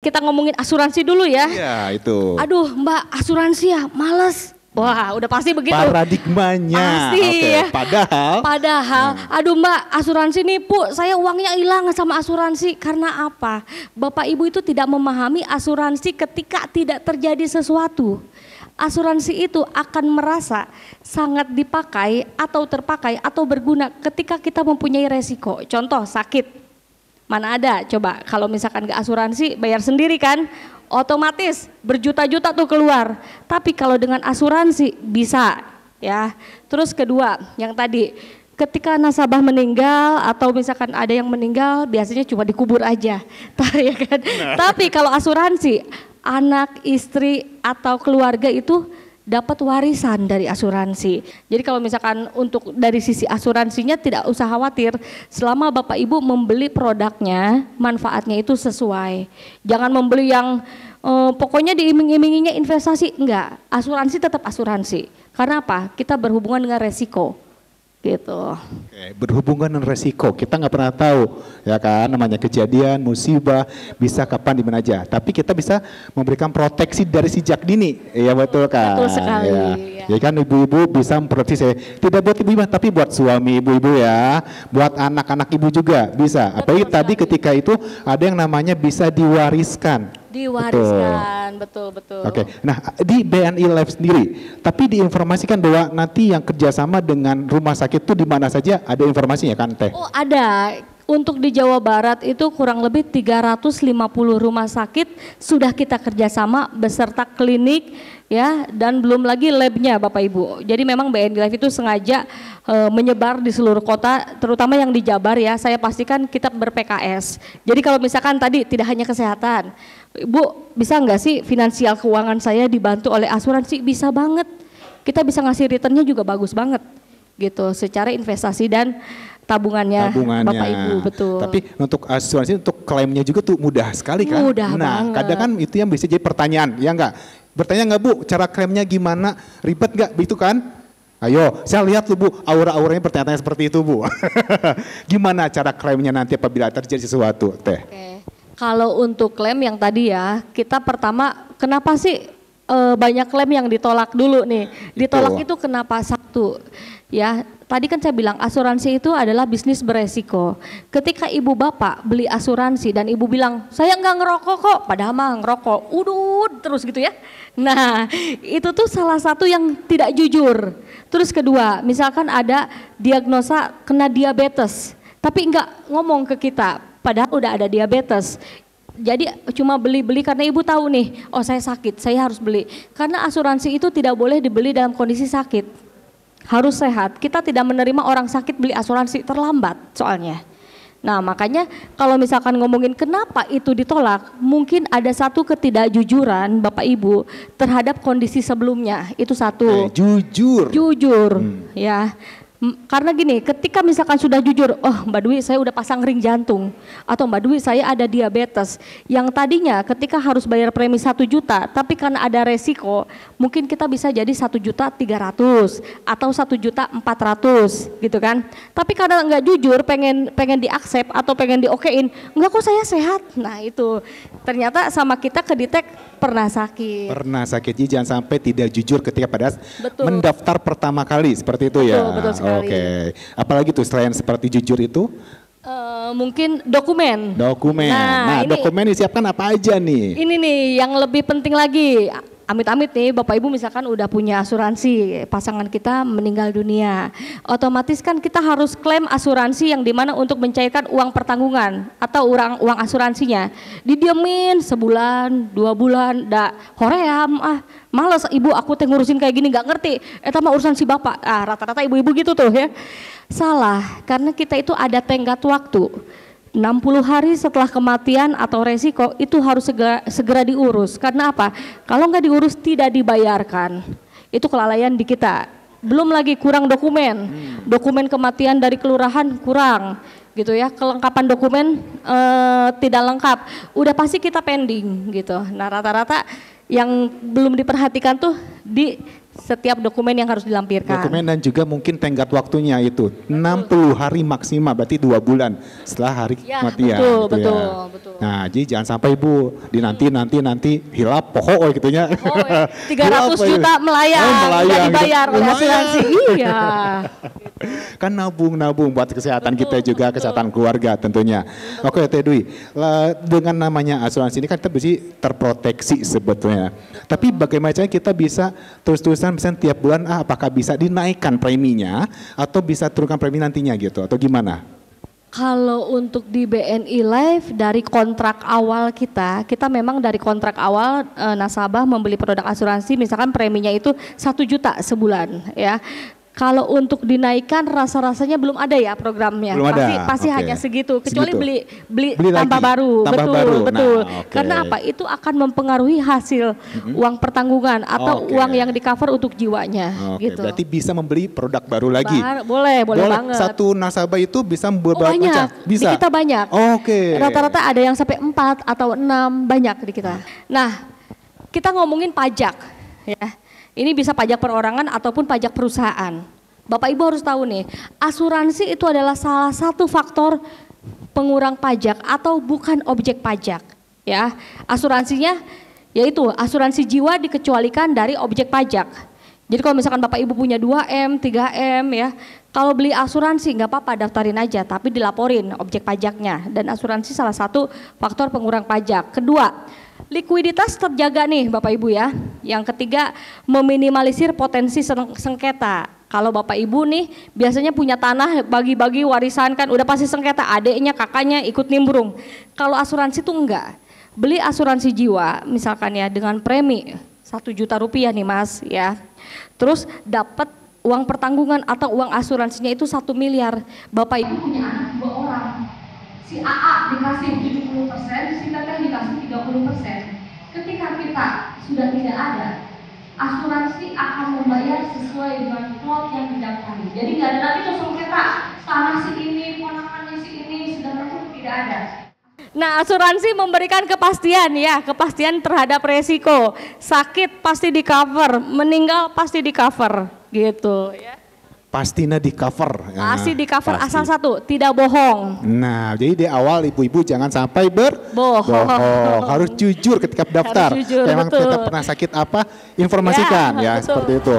kita ngomongin asuransi dulu ya. Iya itu. Aduh Mbak, asuransi ya males. Wah udah pasti begitu. Paradigmanya. Pasti Oke, ya. Padahal. Aduh Mbak, asuransi nih Bu, saya uangnya hilang sama asuransi. Karena apa? Bapak Ibu itu tidak memahami asuransi ketika tidak terjadi sesuatu. Asuransi itu akan merasa sangat dipakai atau terpakai atau berguna ketika kita mempunyai resiko. Contoh sakit, mana ada coba kalau misalkan nggak asuransi bayar sendiri kan, otomatis berjuta-juta tuh keluar. Tapi kalau dengan asuransi bisa ya. Terus kedua yang tadi, ketika nasabah meninggal atau misalkan ada yang meninggal biasanya cuma dikubur aja, ya kan? Tapi kalau asuransi, anak, istri atau keluarga itu dapat warisan dari asuransi. Jadi kalau misalkan untuk dari sisi asuransinya tidak usah khawatir, selama Bapak Ibu membeli produknya, manfaatnya itu sesuai. Jangan membeli yang pokoknya diiming-iminginya investasi, enggak. Asuransi tetap asuransi. Karena apa? Kita berhubungan dengan resiko. Gitu. Oke, berhubungan dengan resiko, kita nggak pernah tahu ya kan, namanya kejadian, musibah, bisa kapan di mana aja. Tapi kita bisa memberikan proteksi dari sejak dini, ya betul kan? Betul sekali. Ya kan ibu-ibu bisa memproteksi saya, tidak buat ibu-ibu tapi buat suami ibu-ibu ya, buat anak-anak ibu juga bisa. Apalagi tadi ketika itu ada yang namanya bisa diwariskan. Betul. Oke, nah di BNI Life sendiri, tapi diinformasikan bahwa nanti yang kerjasama dengan rumah sakit itu di mana saja, ada informasinya kan Teh? Oh ada, untuk di Jawa Barat itu kurang lebih 350 rumah sakit sudah kita kerjasama beserta klinik ya, dan belum lagi labnya Bapak Ibu. Jadi memang BNI Life itu sengaja menyebar di seluruh kota, terutama yang di Jabar ya, saya pastikan kita ber-PKS. Jadi kalau misalkan tadi tidak hanya kesehatan, Bu bisa nggak sih finansial keuangan saya dibantu oleh asuransi? Bisa banget, kita bisa ngasih returnnya juga bagus banget gitu, secara investasi dan tabungannya Bapak Ibu, betul. Tapi untuk asuransi, untuk klaimnya juga tuh mudah sekali kan? Mudah banget. Kadang kan itu yang bisa jadi pertanyaan, ya enggak? Bertanya nggak Bu, cara klaimnya gimana? Ribet nggak? Itu kan? Ayo, saya lihat tuh Bu, aura-auranya pertanyaannya seperti itu Bu. Gimana cara klaimnya nanti apabila terjadi sesuatu, Teh? Oke. Kalau untuk klaim yang tadi ya, kita pertama kenapa sih banyak klaim yang ditolak dulu nih? Ditolak itu kenapa? Satu, ya tadi kan saya bilang asuransi itu adalah bisnis beresiko. Ketika ibu bapak beli asuransi dan ibu bilang saya nggak ngerokok kok, padahal mah ngerokok, terus gitu ya. Nah itu tuh salah satu yang tidak jujur. Terus kedua, misalkan ada diagnosa kena diabetes, tapi nggak ngomong ke kita, padahal udah ada diabetes. Jadi cuma beli-beli karena ibu tahu nih, oh saya sakit, saya harus beli. Karena asuransi itu tidak boleh dibeli dalam kondisi sakit, harus sehat. Kita tidak menerima orang sakit beli asuransi, terlambat soalnya. Nah makanya kalau misalkan ngomongin kenapa itu ditolak, mungkin ada satu ketidakjujuran Bapak Ibu terhadap kondisi sebelumnya, itu satu. Jujur, ya. Karena gini, ketika misalkan sudah jujur, oh Mbak Dwi saya udah pasang ring jantung, atau Mbak Dwi saya ada diabetes, yang tadinya ketika harus bayar premi 1 juta, tapi karena ada resiko, mungkin kita bisa jadi 1.300.000 atau 1.400.000 gitu kan. Tapi karena nggak jujur, pengen diaksep atau pengen diokein, enggak kok saya sehat. Nah itu ternyata sama kita kedetek pernah sakit. Jadi jangan sampai tidak jujur ketika pada mendaftar pertama kali, seperti itu ya. Betul sekali. Oke. Apalagi tuh selain seperti jujur itu? Mungkin dokumen. Nah dokumen disiapkan apa aja nih? Ini nih yang lebih penting lagi. Amit-amit nih Bapak Ibu misalkan udah punya asuransi, pasangan kita meninggal dunia, otomatis kan kita harus klaim asuransi yang dimana untuk mencairkan uang pertanggungan atau uang asuransinya. Didiemin sebulan, 2 bulan, hoream, males ibu aku teh ngurusin kayak gini, nggak ngerti, eta mah urusan si bapak. Rata-rata ibu-ibu gitu tuh ya. Salah, karena kita itu ada tenggat waktu. 60 hari setelah kematian atau resiko itu harus segera diurus. Karena apa? Kalau nggak diurus tidak dibayarkan. Itu kelalaian di kita. Belum lagi kurang dokumen. Dokumen kematian dari kelurahan kurang, gitu ya. Kelengkapan dokumen tidak lengkap. Udah pasti kita pending gitu. Nah rata-rata yang belum diperhatikan tuh di setiap dokumen yang harus dilampirkan. Dokumen dan juga mungkin tenggat waktunya itu 60 hari maksimal, berarti 2 bulan setelah hari kematian. Betul, gitu betul, ya. betul. Nah, jadi jangan sampai Bu di nanti hilap pohon gitu ya. 300 juta melayang, nggak dibayar gitu. oleh asuransi. Iya. Kan nabung buat kesehatan kita juga, kesehatan keluarga tentunya. Oke, Teh Dwi, dengan namanya asuransi ini kan kita bisa terproteksi sebetulnya. Tapi bagaimana caranya kita bisa terus-terusan misalnya tiap bulan apakah bisa dinaikkan preminya atau bisa turunkan premi nantinya gitu atau gimana? Kalau untuk di BNI Life dari kontrak awal kita memang dari kontrak awal nasabah membeli produk asuransi misalkan preminya itu 1 juta sebulan ya. Kalau untuk dinaikkan rasa-rasanya belum ada ya programnya. Belum pasti okay. hanya segitu. Kecuali beli lagi. tambah baru. Tambah betul, baru. betul. Nah, okay. Karena apa? Itu akan mempengaruhi hasil uang pertanggungan atau uang yang di cover untuk jiwanya. Gitu. Berarti bisa membeli produk baru lagi. Boleh banget. Satu nasabah itu bisa beberapa banyak. macam. Bisa. Di kita banyak. Oke. Rata-rata ada yang sampai 4 atau 6 banyak di kita. Nah, kita ngomongin pajak ya. Ini bisa pajak perorangan ataupun pajak perusahaan. Bapak Ibu harus tahu nih, asuransi itu adalah salah satu faktor pengurang pajak atau bukan objek pajak. Ya, asuransinya yaitu asuransi jiwa dikecualikan dari objek pajak. Jadi kalau misalkan Bapak Ibu punya 2M, 3M ya, kalau beli asuransi nggak apa-apa daftarin aja, tapi dilaporin objek pajaknya. Dan asuransi salah satu faktor pengurang pajak. Kedua, likuiditas terjaga nih Bapak Ibu ya. Yang ketiga, meminimalisir potensi sengketa. Kalau Bapak Ibu nih biasanya punya tanah bagi-bagi warisan kan udah pasti sengketa, adiknya, kakaknya ikut nimbrung. Kalau asuransi tuh enggak. Beli asuransi jiwa misalkan ya dengan premi 1 juta rupiah nih Mas ya. Terus dapat uang pertanggungan atau uang asuransinya itu 1 miliar. Bapak Ibu punya anak 2 orang. Si AA dikasih 70%, si Teteh dikasih 30%. Ketika kita sudah tidak ada, asuransi akan membayar sesuai dengan plot yang didaftar. Jadi nggak ada lagi tuh sengketa tanah si ini, ponakannya si ini, segala macam tidak ada. Nah, asuransi memberikan kepastian ya, kepastian terhadap resiko. Sakit pasti di cover, meninggal pasti di cover, gitu ya. Pastinya di cover. Pasti di cover asal satu, tidak bohong. Nah, jadi di awal ibu-ibu jangan sampai berbohong. Harus jujur ketika daftar. Harus jujur, memang betul. kita pernah sakit apa, informasikan ya betul. seperti itu.